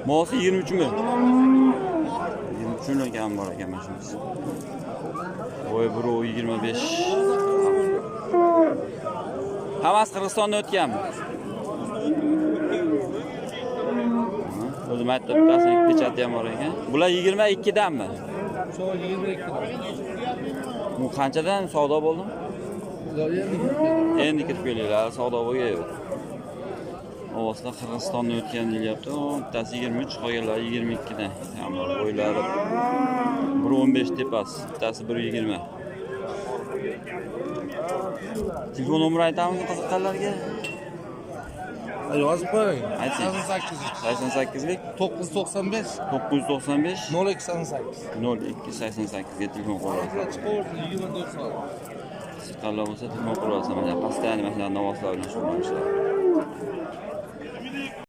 Mosi 23 mi? 23 million kam bor ekan mashinasi. Voy bro 25. Hammasi Qirg'izistondan o'tganmi? O'zim aytib bittasining pechati ham bor ekan. Bular 22 danmi? Shu 22 dan. Bu qanchadan savdo bo'ldi? Endi kirib kelinglar, savdo bo'lgan. Ovozlar Qirg'izistondan o'tgan deyapti. Bittasi 23, qolganlari 22 dan. Hamma bo'ylari 1.15 tepasi, bittasi 1.20. Telefon nomerini aytamiz qiziqqanlarga. Yozib qo'ying. 88. 88lik 995 995 0288. 0288 ga telefon qo'yasiz. Chiqaversin 24 soat. Siz qanday bo'lsa telefon qo'yasiz. Mana pastda mana shunaqa novoslar bilan shug'ullanishadi.